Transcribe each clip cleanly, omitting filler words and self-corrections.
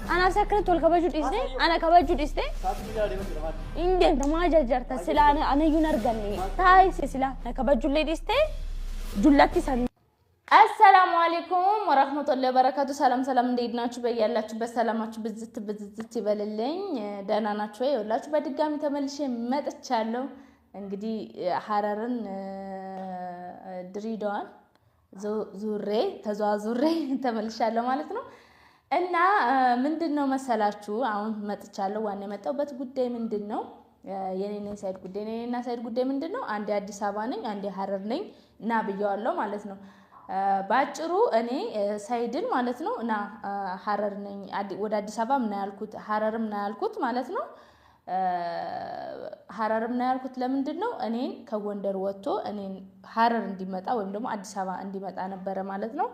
أنا سكرت ولا كبجود إسته أنا كبجود إسته إندي ما جرت سلا أنا ينرجعني تاي سلا أنا كبجود لي إسته جلتي سن السلام عليكم ورحمة الله وبركاته سلام سلام ديدنا شو بيا الله شو بس سلامات شو بزت يبللين دانا نشوي ولا شو بدي قامي تملشي ما تشالو انقدي حرارن دريدوان زوري تزوازوري تملشالو مالتنا እና ምንድነው መሰላችሁ አሁን መጥቻለሁ ዋና የመጣሁበት ጉዳይ ምንድነው የኔና ሳይድ ጉዳይ የኔና ሳይድ ጉዳይ ምንድነው አንዴ አዲስ አበባ ነኝ አንዴ ሐረር ነኝ እና ብየዋለሁ ማለት ነው ባጭሩ እኔ ሳይድን ማለት ነው እና ሐረር ነኝ ወደ አዲስ አበባ ምን ያልኩት ሐረርም ነው ያልኩት ማለት ነው ሐረርም ነው ያልኩት ለምንድነው እኔን ከጎንደር ወጥቶ እኔን ሐረር እንዲመጣ ወይም ደግሞ አዲስ አበባ እንዲመጣ ነበር ማለት ነው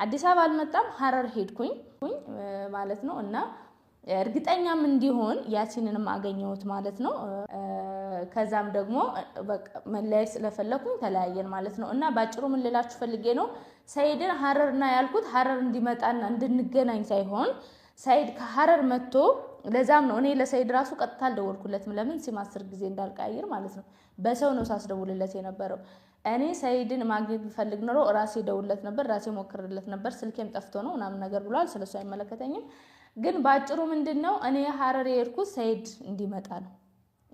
አዲስ አበባ አልመጣም ሐረር ሄድኩኝ ማለት ነው እና እርግጠኛም እንዲሆን ያሲንንም አገኘሁት ማለት ነው ከዛም ደግሞ በቃ መለያየት ስለፈለኩኝ ተለያየን ማለት ነው እና ባጭሩ ምን ልላችሁ ፈልጌ ነው ሳይድን ሐረርና ያልኩት ሐረር እንዲመጣና እንድንገናኝ ሳይሆን ሳይድ ከሐረር መጥቶ ለዛም ነው እኔ ለሳይድ ራሱ ቀጥታ ደወልኩለት ለምን ሲም 10 ጊዜ እንዳልቀያየር ማለት ነው በሰው ነው ሳስደውልለት የነበረው እኔ ሳይድን ማግኘት ፈልግ ነው ራሴ ደውልለት ነበር ራሴ ሞክርለት ነበር ስልኬም ጠፍቶ ነው ምናምን ነገር ብሏል ስለሱ አይመለከተኝም ግን ባጭሩ ምንድነው እኔ ሐረር የሄድኩት ሳይድ እንዲመጣ ነው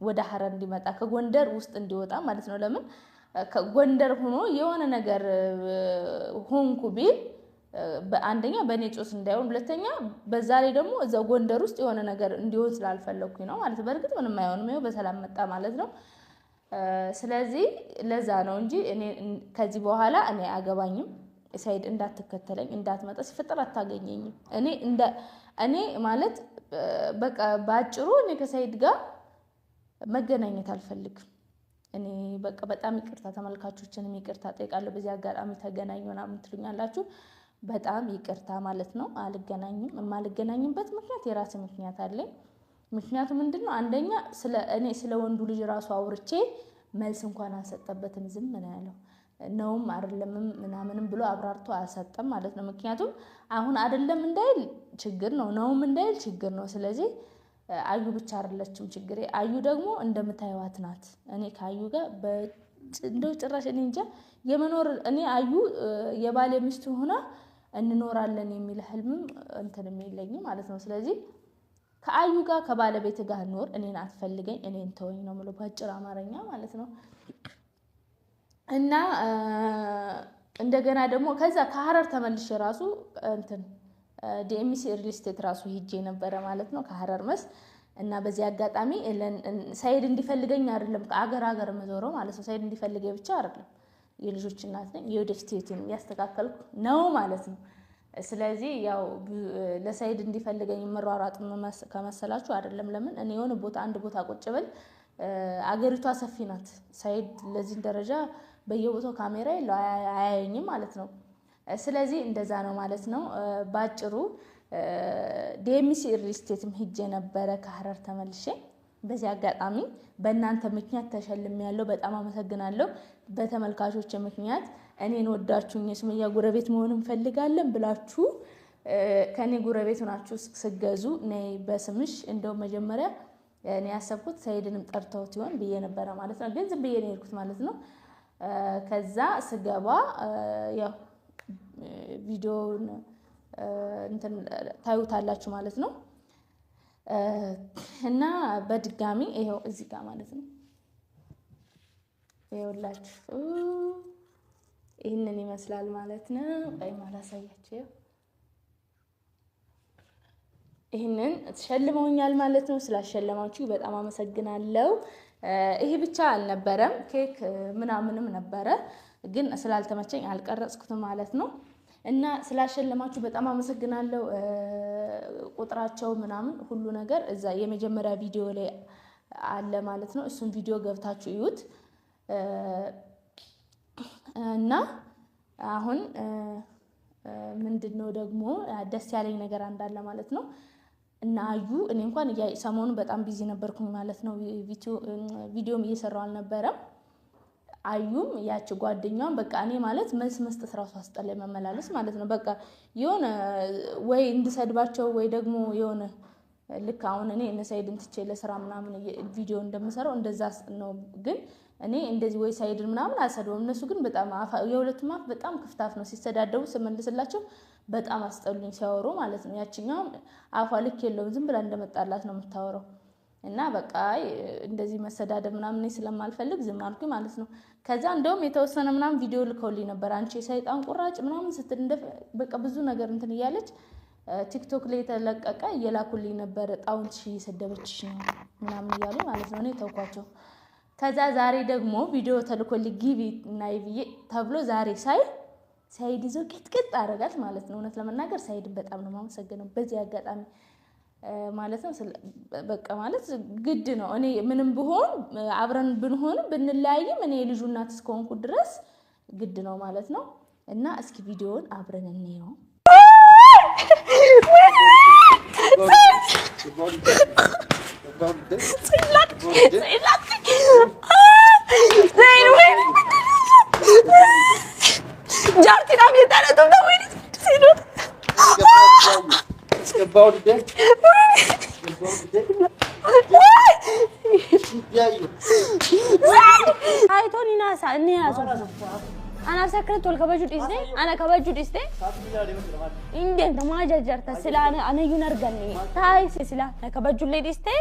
ወደ ሐረር እንዲመጣ ከጎንደር ውስጥ እንዲወጣ ማለት ነው ለምን ከጎንደር ሆኖ የሆነ ነገር ሆንኩ ቢል በአንደኛ በኔ ጮስ እንዳይሆን ሁለተኛ በዛ ላይ ደግሞ እዛው ጎንደር ውስጥ የሆነ ነገር እንዲሆን ስላልፈለኩኝ ነው ማለት በርግጥ ምንም አይሆንም ይሄው በሰላም መጣ ማለት ነው ስለዚህ ለዛ ነው እንጂ እኔ ከዚህ በኋላ እኔ አገባኝም ሳይድ እንዳትከተለኝ እንዳትመጣ ሲፈጠር አታገኘኝም እኔ ማለት በቃ ባጭሩ እኔ ከሳይድ ጋር መገናኘት አልፈልግም እኔ በቃ በጣም ይቅርታ ተመልካቾችንም ይቅርታ ጠይቃለሁ በዚህ አጋጣሚ ተገናኙና ምትሉኛላችሁ በጣም ይቅርታ ማለት ነው አልገናኝም የማልገናኝበት ምክንያት የራሴ ምክንያት አለኝ ምክንያቱም ምንድነው አንደኛ እኔ ስለ ወንዱ ልጅ ራሱ አውርቼ መልስ እንኳን አልሰጠበትም ዝም ምን ያለው ነውም አይደለምም ምናምንም ብሎ አብራርቶ አልሰጠም ማለት ነው ምክንያቱም አሁን አይደለም እንዳይል ችግር ነው ነውም እንዳይል ችግር ነው ስለዚህ አዩ ብቻ አይደለችም ችግሬ አዩ ደግሞ እንደምታዩት ናት እኔ ካዩ ጋር እንደው ጭራሽ እኔ እንጃ የመኖር እኔ አዩ የባለ ሚስት ሆና እንኖራለን የሚል ህልም እንትን የሚለኝ ማለት ነው ስለዚህ ከአዩ ጋር ከባለቤት ጋር ኖር እኔን አትፈልገኝ እኔን ተወኝ ነው ማለት ባጭር አማርኛ ማለት ነው እና እንደገና ደግሞ ከዛ ከሐረር ተመልሼ ራሱ እንትን ዲኤምሲ ሪል ስቴት ራሱ ሄጄ ነበር ማለት ነው ከሐረር መስ እና በዚህ አጋጣሚ ሳይድ እንዲፈልገኝ አይደለም ከአገር መዞረው ማለት ነው ሳይድ እንዲፈልገኝ ብቻ አይደለም የልጆች እናት ነኝ የወደፊቱን ያስተካከልኩ ነው ማለት ነው ስለዚህ ያው ለሳይድ እንዲፈልገኝ መሯሯጥ ከመሰላችሁ አይደለም ለምን እኔ የሆነ ቦታ አንድ ቦታ ቁጭ ብል አገሪቷ ሰፊ ናት ሳይድ ለዚህ ደረጃ በየቦታው ካሜራ የለው አያየኝም ማለት ነው ስለዚህ እንደዛ ነው ማለት ነው ባጭሩ ዲኤምሲ ሪል ስቴትም ሄጄ ነበር ከሐረር ተመልሼ በዚህ አጋጣሚ በእናንተ ምክንያት ተሸልሜያለሁ በጣም አመሰግናለሁ በተመልካቾች ምክንያት እኔን ወዳችሁኝ የሱመያ ጉረቤት መሆን እንፈልጋለን ብላችሁ ከኔ ጉረቤት ሆናችሁ ስገዙ ነይ በስምሽ እንደው መጀመሪያ እኔ ያሰብኩት ሳይድንም ጠርተውት ይሆን ብዬ ነበር ማለት ነው ግን ዝም ብዬ ነው የሄድኩት ማለት ነው ከዛ ስገባ ያው ቪዲዮውን እንትን ታዩታላችሁ ማለት ነው እና በድጋሚ ይሄው እዚህ ጋር ማለት ነው ይኸውላችሁ ይሄንን ይመስላል ማለት ነው አይ ማላሳያችሁ ይሄንን ተሸልመውኛል ማለት ነው ስላሸለማችሁ በጣም አመሰግናለሁ ይሄ ብቻ አልነበረም ኬክ ምናምንም ነበረ ግን ስላልተመቸኝ አልቀረጽኩትም ማለት ነው እና ስላሸለማችሁ በጣም አመሰግናለሁ ቁጥራቸው ምናምን ሁሉ ነገር እዛ የመጀመሪያ ቪዲዮ ላይ አለ ማለት ነው እሱን ቪዲዮ ገብታችሁ እዩት እና አሁን ምንድነው ደግሞ ደስ ያለኝ ነገር አንዳለ ማለት ነው እና አዩ እኔ እንኳን ሰሞኑን በጣም ቢዚ ነበርኩኝ ማለት ነው ቪዲዮም እየሰራው አልነበረም አዩም ያቺ ጓደኛዋን በቃ እኔ ማለት መልስ መስጠት ራሱ አስጠላይ መመላለስ ማለት ነው በቃ የሆነ ወይ እንድሰድባቸው ወይ ደግሞ የሆነ ልክ አሁን እኔ ሰይድን ትቼ ለስራ ምናምን ቪዲዮ እንደምሰራው እንደዛ ነው ግን እኔ እንደዚህ ወይ ሳይድን ምናምን አሰደውም እነሱ ግን በጣም የሁለቱም አፍ በጣም ክፍታፍ ነው ሲሰዳደቡ ስመልስላቸው በጣም አስጠሉኝ ሲያወሩ ማለት ነው ያቺኛው አፏ ልክ የለውም ዝም ብላ እንደመጣላት ነው የምታወራው እና በቃ እንደዚህ መሰዳደብ ምናምን ስለማልፈልግ ዝም አልኩኝ ማለት ነው ከዛ እንደውም የተወሰነ ምናምን ቪዲዮ ልከውልኝ ነበር አንቺ ሰይጣን ቁራጭ ምናምን ስትል በቃ ብዙ ነገር እንትን ይያለች ቲክቶክ ላይ ተለቀቀ እየላኩልኝ ነበር ጣውንት እየሰደበችሽ ነው ምናምን ይያሉ ማለት ነው እኔ ተውኳቸው ከዛ ዛሬ ደግሞ ቪዲዮ ተልኮልኝ ግቢ እና ይብዬ ተብሎ ዛሬ ሳይድ ይዞ ቅጥቅጥ አረጋት ማለት ነው እውነት ለመናገር ሳይድ በጣም ነው ማመሰግነው በዚህ አጋጣሚ ማለት ነው በቃ ማለት ግድ ነው እኔ ምንም ብሆን አብረን ብንሆን ብንለያይም እኔ ልጁ እናት እስከሆንኩ ድረስ ግድ ነው ማለት ነው እና እስኪ ቪዲዮውን አብረን እንየው جارتي نام يتعلى دودا وين سيدو about it هاي توني ناس اني انا سكرت والكبجود اسدي انا كبجود اسدي انت ما جرت سلا انا ينرغني تاي سلا كبجود لي اسدي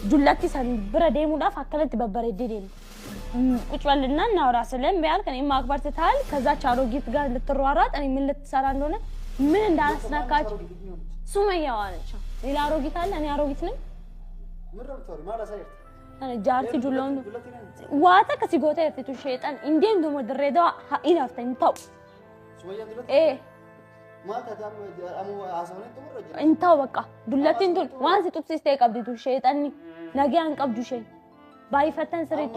جلاتي سن برديمو داف اكلت ببرديدين ቁጭ በልና እናውራ ሰለም ቢያል ከኔ ማክበር ተታል ከዛ ቻሮጊት ጋር ልትሯሯጥ እኔ ምን ልትሰራ እንደሆነ ምን እንዳስናካች ሱመያ ዋለች ሌላ አሮጊት አለ እኔ አሮጊት ነኝ ምረብቶሪ ማራ ሳይት انا جارتي جولون واتا كسيغوتا يفتو شيطان اندين دሞ ድሬዳዋ ኢላፍተኝ ታው ሱመያ ድረስ ما تدام امو عاصونه تمرج انتو በቃ ዱለቲን ዱል ዋንስ ጡብሲስቴ ቀብዲቱ ሸይጣኒ ነጊያን ቀብዱሽ ባይፈተን ስሪቱ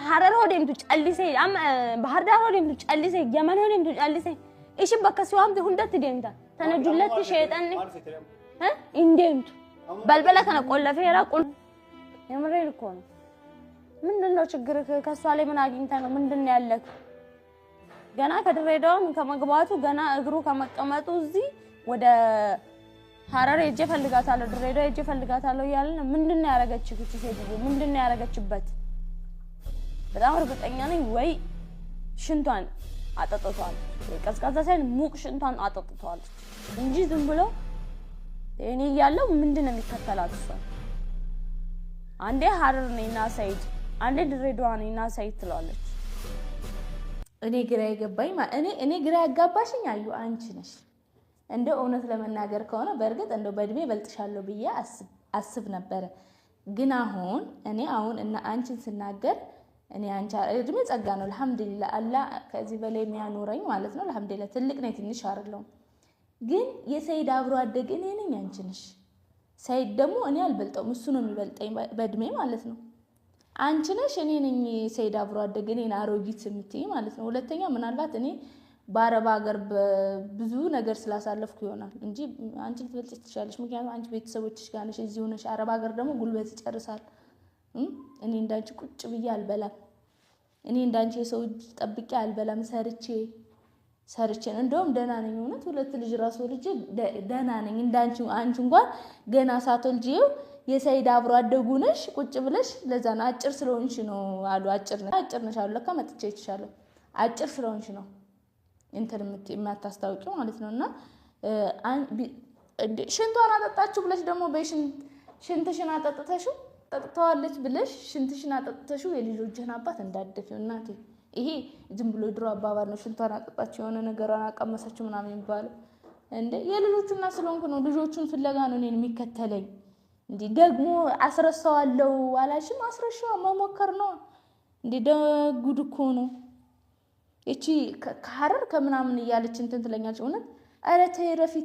ሐረር ሆዴምቱ ጨልሴ አም ባህር ዳር ሆዴምቱ ጨልሴ የመን ሆዴምቱ ጨልሴ እሺ በከሲዋም ሁንደት ደምታ ተነጁለት ሸይጣኒ እንዴምቱ በልበለ ከነ ቆለፈ የራቁል የምሬን እኮ ነው ምንድነው ችግር ከሷ ላይ ምን አግኝታ ነው ምንድነው ያለክ ገና ከድሬዳው ከመግባቱ ገና እግሩ ከመቀመጡ እዚህ ወደ ሐረር እጄ ፈልጋታለሁ ድሬዳው እጄ ፈልጋታለሁ ያለ ምንድነው ያረጋችው እቺ ሴት ምንድነው ያረጋችበት በጣም እርግጠኛ ነኝ ወይ ሽንቷን አጠጥቷል ቀዝቃዛ ሳይሆን ሙቅ ሽንቷን አጠጥቷል እንጂ ዝም ብሎ እኔ ያለው ምንድነው የሚከተላት እሷ አንዴ ሐረር ነኝና ሳይድ አንዴ ድሬዳዋ ነኝና ሳይድ ትላለች እኔ ግራ ይገባኝ እኔ ግራ ያጋባሽኝ አዩ አንቺ ነሽ እንደ እውነት ለመናገር ከሆነ በርግጥ እንደው በእድሜ በልጥሻለሁ ብዬ አስብ ነበር ግን እኔ እና አንቺን ስናገር እኔ አንቺ እድሜ ጸጋ ነው አልহামዱሊላህ አላህ ከዚህ በላይ የሚያኖረኝ ማለት ነው አልহামዱሊላህ ትልቅ ነኝ ትንሽ አይደለም ግን የሰይድ አብሮ አደግ እኔ ነኝ አንቺ ነሽ ሰይድ ደግሞ እኔ አልበልጠውም እሱ ነው የሚበልጠኝ በእድሜ ማለት ነው አንቺ ነሽ እኔ ነኝ ሰይድ አብሮ አደግ እኔ አሮጊት ምትይ ማለት ነው ሁለተኛ ምናልባት እኔ ባረባ ሀገር ብዙ ነገር ስላሳለፍኩ ይሆናል እንጂ አንቺ ልትበልጪ ትችላለሽ ምክንያቱም አንቺ ቤተሰቦችሽ ጋር ነሽ እዚህ ሆነሽ አረባ ሀገር ደግሞ ጉልበት ይጨርሳል እኔ እንዳንቺ ቁጭ ብዬ አልበላም እኔ እንዳንቺ የሰው ጠብቄ አልበላም ሰርቼ እንደውም ደህና ነኝ እውነት ሁለት ልጅ ራስ ወልጄ ደህና ነኝ እንዳንቺ አንቺ እንኳን ገና ሳትወልጂው የሰይድ አብሮ አደጉ ነሽ ቁጭ ብለሽ ለዛና አጭር ስለሆንሽ ነው አሉ አጭር ነሽ አሉ ለካ መጥቼ ይችላል አጭር ስለሆንሽ ነው እንትን የማታስታውቂው ማለት ነውና ሽንቷን አጠጣችሁ ብለሽ ደግሞ ሽንትሽን አጠጥተሽው ጠጥተዋለች ብለሽ ሽንትሽን አጠጥተሽው የልጆችህን አባት እንዳደፊው እናቴ ይሄ ዝም ብሎ ድሮ አባባል ነው ሽንቷን አጠጣችሁ የሆነ ነገሯን አቀመሰችው ምናምን ይባላል እንዴ የልጆቹና ስለሆንኩ ነው ልጆቹን ፍለጋ ነው እኔን የሚከተለኝ እንዴ ደግሞ አስረሳዋለሁ አላሽም አስረሻው መሞከር ነው እንዴ ደጉድ እኮ ነው እቺ ከሐረር ከምናምን ይያለች እንትን ትለኛለች እውነት አረ ተይ ረፊ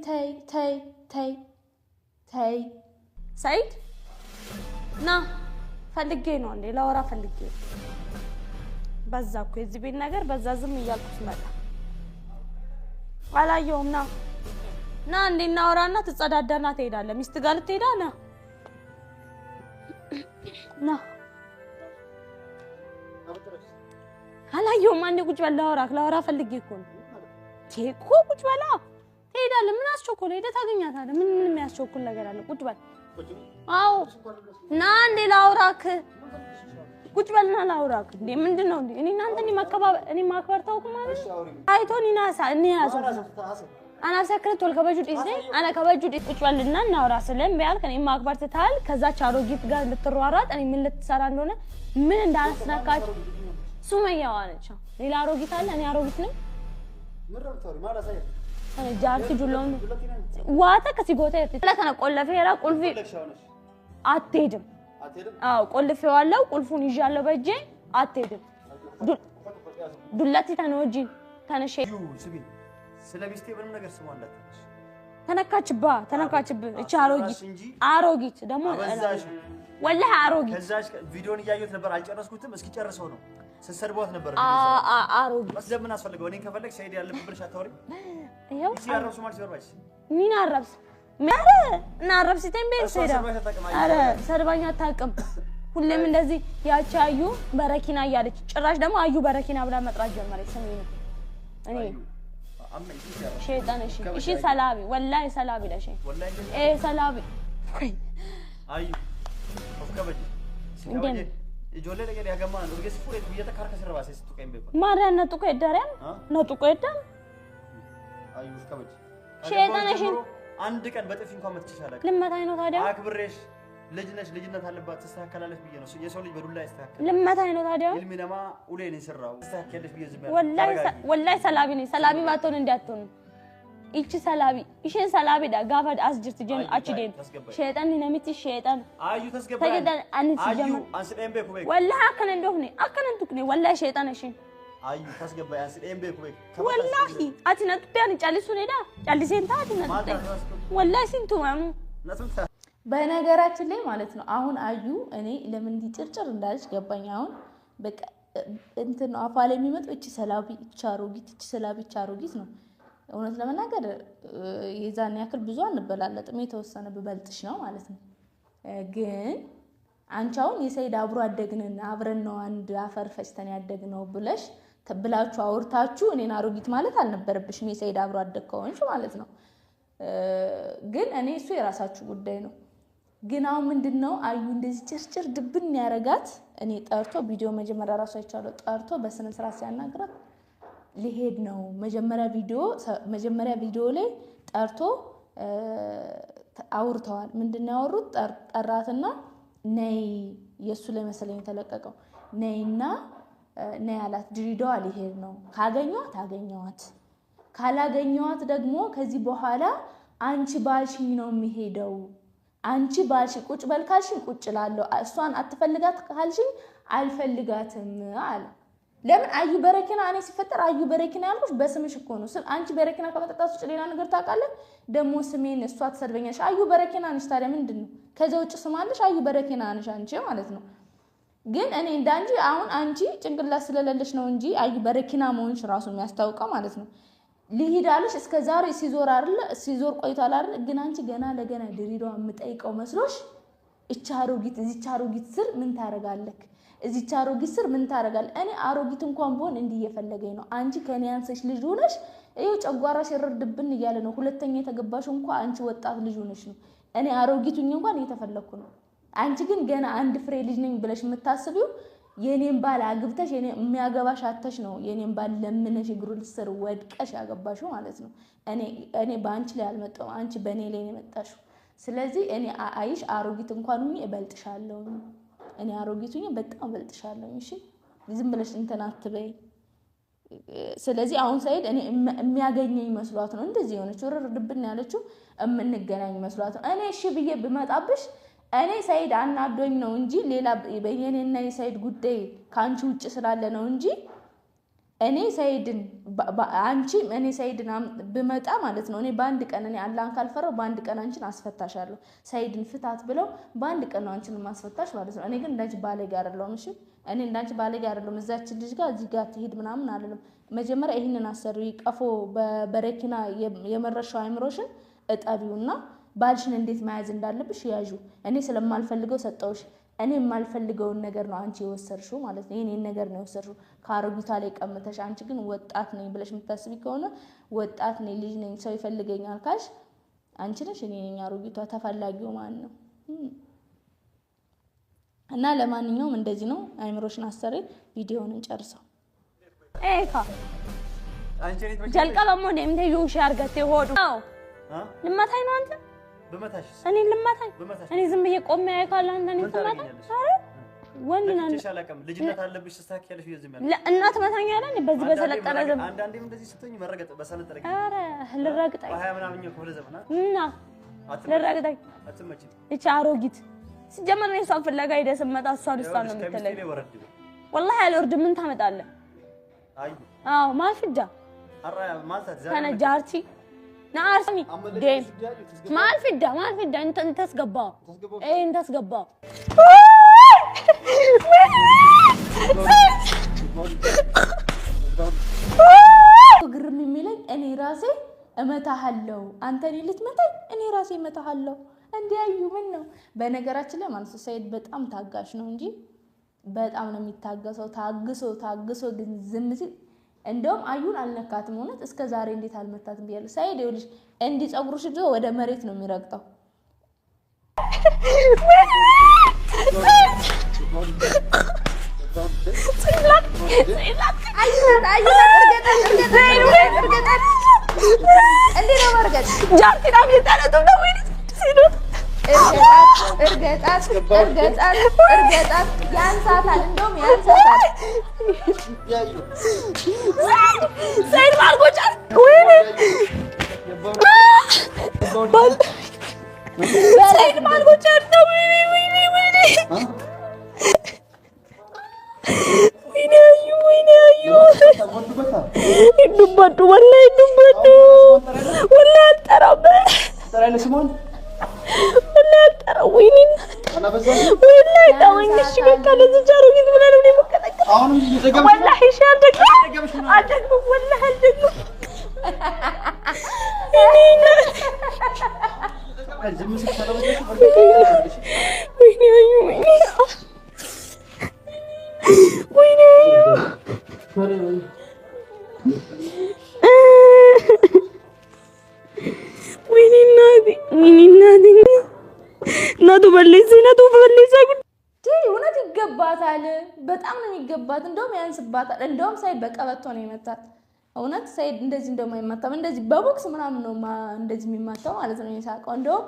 ተይ ሰይድ ና ፈልጌ ነው እንዴ ላወራ ፈልጌ በዛ እኮ እዚህ ቤት ነገር በዛ ዝም እያልኩት መጣ አላየውም ና እንዴ እናወራና ትጸዳዳና ትሄዳለህ ሚስት ጋር ልትሄዳና ና አላየውም አንዴ ቁጭ በል ላወራ ፈልጌ እኮ ነው ቴኮ ቁጭ በላ ትሄዳለህ ምን አስቸኮለ ሄደህ ታገኛታለህ ምን የሚያስቸኩል ነገር አለ ቁጭ በል አዎ ና እንዴ ላውራክ ቁጭ በልና ላውራክ እንዴ ምንድነው እንዴ እኔ እናንተ እኔ ማክበር ታውቁ ማለት አይቶኒ ናሳ እኔ ያዘው انا سكرت ولا كبجود اسدي انا كبجود ቁጭ በልና እናውራ ስለም ቢያልክ እኔ ማክበር ትታል ከዛ ቻሮጊት ጋር ልትሯሯጥ እኔ ምን ልትሰራ እንደሆነ ምን እንዳስነካች ሱመያ ዋለች ሌላ አሮጊት አለ እኔ አሮጊት ነኝ ምረምቶሪ ማለት ሳይ እኔ ጃርት ጁሎን ዋታ ከሲጎታ ለከነ ቆለፈ የራ ቁልፊ አትሄድም አዎ ቆልፌዋለሁ ቁልፉን ይዣለሁ በእጄ አትሄድም ዱላቲ ተነወጂ ተነሽ ስለሚስቴ ምንም ነገር ስሟ እንዳትነሽ ተነካችብ እቺ አሮጊት ደሞ ወላሂ አሮጊት ከዛሽ ቪዲዮን ያያዩት ነበር አልጨረስኩትም እስኪ ጨርሰው ነው ስሰርቧት ነበር አሮጊት በስ ለምን አስፈልገው እኔን ከፈለክ ሰይድ ያለብህ ብለሽ አታወሪ ይሄው ሲያረብሱ ማለት ሲወርባሽ ሚና አረብስ እና አረብስ ተንበል ሰይዳ አረ ሰርባኛ ታቀም ሁሌም እንደዚህ ያቻዩ በረኪና ያለች ጭራሽ ደግሞ አዩ በረኪና ብላ መጥራት ጀመረች ሰሚኝ እኔ شيطان شي سلابي والله سلابي لا شيء ايه سلابي ايوه وفكبجي سيدي يجولي لك يا جماعه ورجس فوريت بيتا كاركس رباسي ستوكين بيبا ما رنا نتوكو يدرم نتوكو يدم ايوه وفكبجي شيطان شي አንድ ቀን በጥፊ እንኳን መትችሻለህ ለማታይ ነው ታዲያ አክብሬሽ ልጅነት አለባት ተስተካከላለሽ ብዬ ነው የሰው ልጅ በዱላ ያስተካከለ ለማታይ ነው ታዲያ ilminama ኡሌን ይሰራው ተስተካከለሽ ብዬ ዝም ያለው ወላሂ ሰላቢ ነኝ ሰላቢ ባትሆን እንዲያትሆን እቺ ሰላቢ እሺን ሰላቢ ዳ ጋፋድ አስጅርት ጀን አቺዴን ሸይጣን ነሚት ሸይጣን አዩ ተስገባ ተገዳን አንቺ ጀም አንስደም በኩ በኩ ወላሂ አከነ እንደሆነ አከነ እንቱክኔ ወላሂ ሸይጣን እሺ አዩ ተስገባ አንስደም በኩ በኩ ወላሂ አትነጥ ቢያን ጫሊሱ ነዳ ጫሊሴን ታትነጥ ወላሂ ሲንቱ ማኑ ነጥምታ በነገራችን ላይ ማለት ነው አሁን አዩ እኔ ለምን እንዲጭርጭር እንዳልሽ ገባኝ አሁን በቃ እንትን ነው አፋ ላይ የሚመጣው እቺ ሰላቢ ቻሮጊት ነው እውነት ለመናገር የዛን ያክል ብዙ አንበላለጥም የተወሰነ በበልጥሽ ነው ማለት ነው ግን አንቻውን የሰይድ አብሮ አደግንና አብረን ነው አንድ አፈር ፈጭተን ያደግነው ብላችሁ አውርታችሁ እኔን አሮጊት ማለት አልነበረብሽም የሰይድ አብሮ አደግ ከሆንሽ ማለት ነው ግን እኔ እሱ የራሳችሁ ጉዳይ ነው ግን አሁን ምንድነው አዩ እንደዚህ ጭርጭር ድብን ያረጋት እኔ ጠርቶ ቪዲዮ መጀመሪያ ራሱ አይቻለው ጠርቶ በስነ ስርዓት ሲያናግራት ሊሄድ ነው መጀመሪያ ቪዲዮ ላይ ጠርቶ አውርተዋል ምንድነው ያወሩት ጠራትና ነይ የሱ ላይ መሰለኝ ተለቀቀው ነይና ነይ አላት ድሪዳዋ ሊሄድ ነው ካገኘዋት ካላገኘዋት ደግሞ ከዚህ በኋላ አንቺ ባልሽኝ ነው የሚሄደው አንቺ ባልሽ ቁጭ በልካልሽኝ ቁጭ ላለው እሷን አትፈልጋት ካልሽኝ አልፈልጋትም አለ ለምን አዩ በረኪና እኔ ሲፈጠር አዩ በረኪና ያልኩሽ በስምሽ እኮ ነው አንቺ በረኪና ከመጠጣት ውጭ ሌላ ነገር ታውቃለህ ደሞ ስሜን እሷ ተሰድበኛሽ አዩ በረኪና ነሽ ታዲያ ምንድነው ከዛ ውጭ ስማለሽ አዩ በረኪና ነሽ አንቺ ማለት ነው ግን እኔ እንዳንጂ አሁን አንቺ ጭንቅላት ስለሌለሽ ነው እንጂ አዩ በረኪና መሆንሽ ራሱ የሚያስታውቀው ማለት ነው ሊሂዳልሽ እስከ ዛሬ ሲዞር ቆይቷል አይደል ግን አንቺ ገና ለገና ድሪዳዋ የምጠይቀው መስሎሽ እዚህ አሮጊት ስር ምን ታረጋለክ እዚህ አሮጊት ስር ምን ታረጋለህ እኔ አሮጊት እንኳን ቢሆን እንዲህ እየፈለገኝ ነው አንቺ ከኔ አንሰሽ ልጅ ሆነሽ ይሄው ጨጓራሽ ይረድብን እያለ ነው ሁለተኛ የተገባሽ እንኳን አንቺ ወጣት ልጅ ሆነሽ ነው እኔ አሮጊቱኝ እንኳን እየተፈለኩ ነው አንቺ ግን ገና አንድ ፍሬ ልጅ ነኝ ብለሽ የምታስቢው የኔን ባል አግብተሽ የኔ የሚያገባሽ አተሽ ነው የኔን ባል ለምነሽ እግሩ ስር ወድቀሽ ያገባሽው ማለት ነው እኔ ባንቺ ላይ አልመጣው አንቺ በኔ ላይ ነው የመጣሽው ስለዚህ እኔ አይሽ አሮጊት እንኳን ሁኚ እበልጥሻለሁ እኔ አሮጊቱኝ በጣም እበልጥሻለሁ እሺ ዝም ብለሽ እንትን አትበይ ስለዚህ አሁን ሰይድ እኔ የሚያገኘኝ መስሏት ነው እንደዚህ ሆነች ወረርድብን ያለችው እምንገናኝ መስሏት ነው እኔ እሺ ብዬ ብመጣብሽ እኔ ሰይድ አናዶኝ ነው እንጂ ሌላ በየኔና የሰይድ ጉዳይ ካንቺ ውጭ ስላለ ነው እንጂ እኔ ሰይድን አንቺ እኔ ሰይድን ብመጣ ማለት ነው እኔ በአንድ ቀን እኔ አላህን ካልፈራው በአንድ ቀን አንቺን አስፈታሻለሁ ሰይድን ፍታት ብለው በአንድ ቀን ነው አንቺን ማስፈታሽ ማለት ነው እኔ ግን እንዳንቺ ባለጌ አይደለሁም እሺ እኔ እንዳንቺ ባለጌ አይደለሁም እዛች ልጅ ጋር እዚህ ጋር ትሄድ ምናምን አይደለም መጀመሪያ ይሄንን አሰሩ ይቀፎ በበረኪና የመረሻው አይምሮሽን እጠቢውና ባልሽን እንዴት መያዝ እንዳለብሽ ያዡ እኔ ስለማልፈልገው ሰጠውሽ እኔ የማልፈልገውን ነገር ነው አንቺ የወሰርሽው ማለት ነው የኔን ነገር ነው የወሰርሽው ካሮጊታ ላይ ቀምተሽ አንቺ ግን ወጣት ነኝ ብለሽ የምታስቢ ከሆነ ወጣት ነኝ ልጅ ነኝ ሰው ይፈልገኛል ካሽ አንቺ ነሽ እኔ ነኝ አሮጊቷ ተፈላጊው ማን ነው እና ለማንኛውም እንደዚህ ነው አይምሮሽን አሰሪ ቪዲዮውን እንጨርሰው ኤካ ጀልቀለሞ ደምቴ ዩሽ አርገቴ ሆዱ ነው ልማታይ ነው አንተ በመታሽ እኔ ልማታይ እኔ ዝም ብዬ ቆሜ አይካለ አንተ ነኝ ተማታ አረ ወንድና ተሻላቀም ልጅነት አለብሽ ተስተካከለሽ ይዝም ያለ እናት መታኛለ በዚህ በሰለጠነ ዘመን አንዳንዴም እንደዚህ ስትሆኝ መረገጥ በሰለጠነ አረ ልረግጠኝ በሃያ ምናምን ክፍለ ዘመናት እና ልረግጠኝ አትመጪ እቺ አሮጊት ሲጀመር ነው እሷን ፍለጋ ሄደ ስመጣ እሷን ነው የምትለኝ والله አልወርድ ምን ታመጣለህ አይ አዎ ማልፍጃ አራ ማልታት ዛሬ ከነጃርቲ ናርሰሚ ደም ማልፍጃ እንተ ተስገባ እንተ ተስገባ ግርም የሚለኝ እኔ ራሴ እመታሃለሁ አንተ እኔ ልትመታኝ እኔ ራሴ እመታሃለሁ እንዲያዩ ምን ነው በነገራችን ላይ ማለት ሰይድ በጣም ታጋሽ ነው እንጂ በጣም ነው የሚታገሰው ታግሶ ግን ዝም ሲል እንደውም አዩን አልነካትም ሆነት እስከ ዛሬ እንዴት አልመታትም ቢያለ ሰይድ ይልሽ እንዲ ጸጉሩሽ ይዞ ወደ መሬት ነው የሚረግጠው እርገጣት ያንሳታል እንደውም ያንሳታል ሰይድ ማልጎጫት ወይኔ ሰይድ ማልጎጫት ነው ወይኔ ይዱባዱ ወላሂ አጠራበ ተራለ ሲሞን ወይኔ ወላሂ ታወኝሽ በቃ ለዚህ ጃሮ ግን ብለን ነው መከተከ አሁን ይዘጋም ወላሂ ሻደግ አደግ ወላሂ አደግ እናቱ በለይዘ እውነት ይገባታል በጣም ነው የሚገባት እንደውም ያንስባታል እንደውም ሳይድ በቀበቶ ነው የመታት እውነት ሳይድ እንደዚህ እንደማይመታም እንደዚህ በቦክስ ምናምን ነው እንደዚህ የሚመታው ማለት ነው የሳቀው እንደውም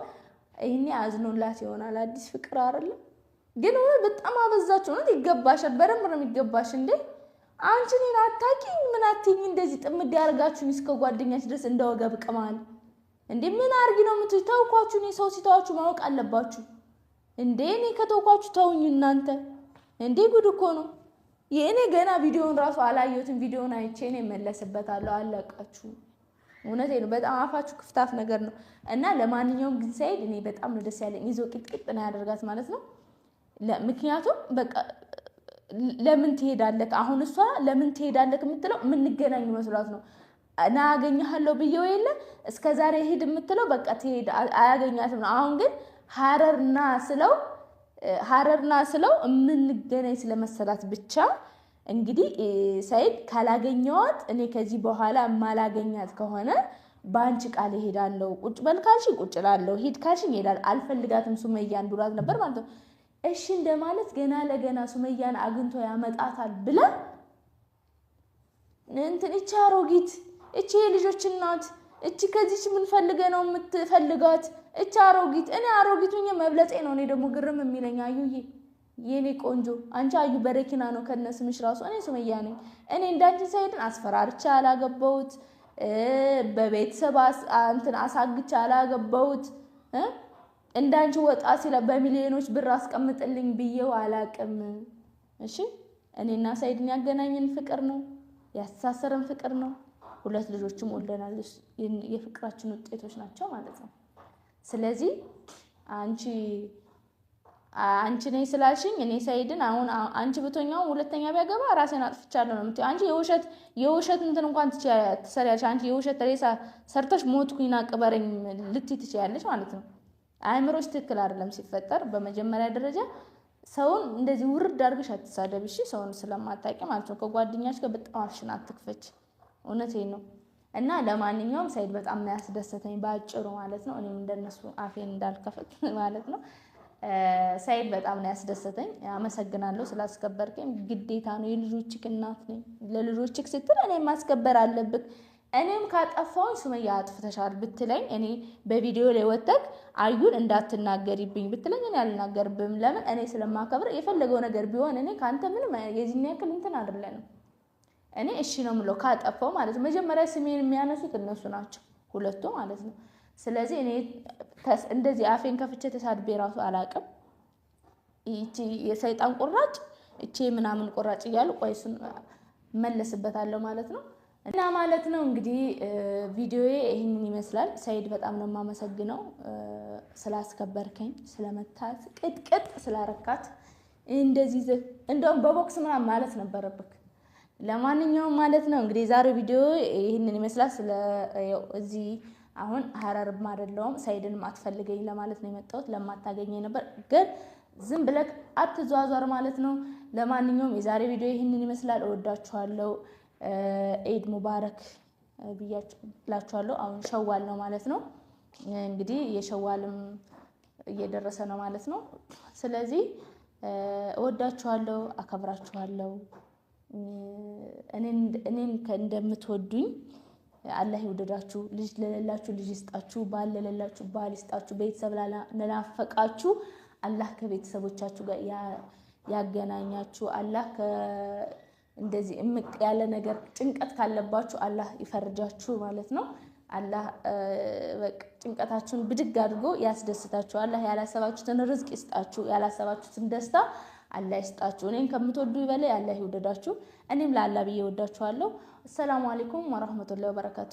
ይሄኔ አዝኖላት ይሆናል አዲስ ፍቅር አይደለም ግን እውነት በጣም አበዛችሁ እውነት ይገባሻል በደንብ ነው የሚገባሽ እንዴ አንቺ እኔን አታውቂኝ ምን አትይኝ እንደዚህ ጥምድ ያርጋችሁኝ እስከ ጓደኛች ድረስ እንደወገብ ቅማል እንዴ ምን አርጊ ነው የምትተውኳችሁ እኔ ሰው ሲተዋችሁ ማወቅ አለባችሁ እንዴ እኔ ከተውኳችሁ ተውኝ እናንተ እንዴ ጉድ እኮ ነው የኔ ገና ቪዲዮውን ራሱ አላየሁትም ቪዲዮውን አይቼ እኔ መለስበታለሁ አለቃችሁ እውነቴ ነው በጣም አፋችሁ ክፍታፍ ነገር ነው እና ለማንኛውም ግን ሰይድ እኔ በጣም ነው ደስ ያለኝ ይዞ ቅጥቅጥ ነው ያደርጋት ማለት ነው ምክንያቱም በቃ ለምን ትሄዳለህ አሁን እሷ ለምን ትሄዳለህ የምትለው ምን እንገናኝ መስሏት ነው እና አገኘሃለሁ ብየው የለ እስከ ዛሬ ሄድ የምትለው በቃ ትሄድ አያገኛትም ነው አሁን ግን ሐረርና ስለው የምንገናኝ ስለመሰላት ብቻ እንግዲህ ሰይድ ካላገኘዋት እኔ ከዚህ በኋላ ማላገኛት ከሆነ ባንቺ ቃል ሄዳለሁ ቁጭ በል ካልሽ ቁጭ እላለሁ ሂድ ካልሽ ሄዳል አልፈልጋትም ሱመያን ብሏት ነበር ማለት ነው እሺ እንደማለት ገና ለገና ሱመያን አግንቶ ያመጣታል ብለ እንትን እቺ አሮጊት እቺ የልጆች እናት እቺ ከዚህች ምን ፈልገ ነው የምትፈልጋት እቺ አሮጊት እኔ አሮጊቱኝ መብለጤ ነው እኔ ደግሞ ግርም የሚለኝ አዩዬ የኔ ቆንጆ አንቺ አዩ በረኪና ነው ከነስምሽ ራሱ እኔ ሱመያ ነኝ እኔ እንዳንቺ ሰይድን አስፈራርቻ አላገባሁት በቤተሰብ እንትን አሳግቻ አላገባሁት እንዳንቺ ወጣ ሲለ በሚሊዮኖች ብር አስቀምጥልኝ ብየው አላቅም እሺ እኔና ሰይድን ያገናኘን ፍቅር ነው ያስተሳሰረን ፍቅር ነው። 2 ልጆችም ወልደናል። የፍቅራችን ውጤቶች ናቸው ማለት ነው። ስለዚህ አንቺ ነኝ ስላልሽኝ እኔ ሰይድን አሁን አንቺ ብቶኛው ሁለተኛ ቢያገባ ራሴን አጥፍቻለሁ ነው የምትይው። አንቺ የውሸት እንትን እንኳን ትሰሪያለሽ። አንቺ የውሸት ሬሳ ሰርተሽ ሞትኩኝና ቅበረኝ ልትይ ትችያለሽ ማለት ነው። አእምሮሽ ትክክል አይደለም ሲፈጠር። በመጀመሪያ ደረጃ ሰውን እንደዚህ ውርድ አድርገሽ አትሳደቢ እሺ፣ ሰውን ስለማታውቂ ማለት ነው። ከጓደኛሽ ጋር በጣም አፍሽን አትክፈች። እውነቴን ነው። እና ለማንኛውም ሰይድ በጣም ነው ያስደሰተኝ ባጭሩ ማለት ነው። እኔም እንደነሱ አፌን እንዳልከፈት ማለት ነው። ሰይድ በጣም ነው ያስደሰተኝ። አመሰግናለሁ ስላስከበርከኝ። ግዴታ ነው፣ የልጆችክ እናት ነኝ። ለልጆችክ ስትል እኔም ማስከበር አለብክ። እኔም ካጠፋሁኝ ሱመያ አጥፍተሻል ብትለኝ እኔ በቪዲዮ ላይ ወጥተህ አዩን እንዳትናገሪብኝ ብትለኝ እኔ አልናገርብም። ለምን? እኔ ስለማከብር የፈለገው ነገር ቢሆን እኔ ካንተ ምንም የዚህን ያክል እንትን አይደለም። እኔ እሺ ነው የምለው ካጠፋው ማለት ነው። መጀመሪያ ስሜን የሚያነሱት እነሱ ናቸው 2 ማለት ነው። ስለዚህ እኔ እንደዚህ አፌን ከፍቼ ተሳድቤ ራሱ አላቅም። እቺ የሰይጣን ቁራጭ እቺ ምናምን ቁራጭ እያሉ ቆይሱን መለስበታለሁ ማለት ነው። እና ማለት ነው እንግዲህ ቪዲዮዬ ይሄንን ይመስላል። ሰይድ በጣም ነው የማመሰግነው ስላስከበርከኝ፣ ስለመታት ቅጥቅጥ ስላረካት እንደዚህ እንደውም በቦክስ ምናምን ማለት ነበረብክ። ለማንኛውም ማለት ነው እንግዲህ ዛሬው ቪዲዮ ይሄንን ይመስላል። እዚህ አሁን ሀረርም አይደለሁም ሰይድንም አትፈልገኝ ለማለት ነው የመጣሁት። ለማታገኘኝ ነበር ግን ዝም ብለክ አትዟዟር ማለት ነው። ለማንኛውም የዛሬ ቪዲዮ ይሄንን ይመስላል። እወዳችኋለሁ። ኢድ ሙባረክ ብያችኋለሁ። አሁን ሸዋል ነው ማለት ነው። እንግዲህ የሸዋልም እየደረሰ ነው ማለት ነው። ስለዚህ እወዳችኋለሁ፣ አከብራችኋለሁ። እኔን እንደምትወዱኝ አላህ ይወደዳችሁ። ልጅ ለሌላችሁ ልጅ ይስጣችሁ፣ ባል ለሌላችሁ ባል ይስጣችሁ፣ ቤተሰብ ለናፈቃችሁ አላህ ከቤተሰቦቻችሁ ጋር ያገናኛችሁ። አላህ እንደዚህ እምቅ ያለ ነገር ጭንቀት ካለባችሁ አላህ ይፈርጃችሁ ማለት ነው። አላህ በቃ ጭንቀታችሁን ብድግ አድርጎ ያስደስታችሁ። አላህ ያላሰባችሁትን ርዝቅ ይስጣችሁ፣ ያላሰባችሁትን ደስታ አላህ ይስጣችሁ። እኔን ከምትወዱ በላይ አላህ ይወደዳችሁ። እኔም ለአላህ ብዬ ወዳችኋለሁ። አሰላሙ አለይኩም ወራህመቱላሂ ወበረካቱ።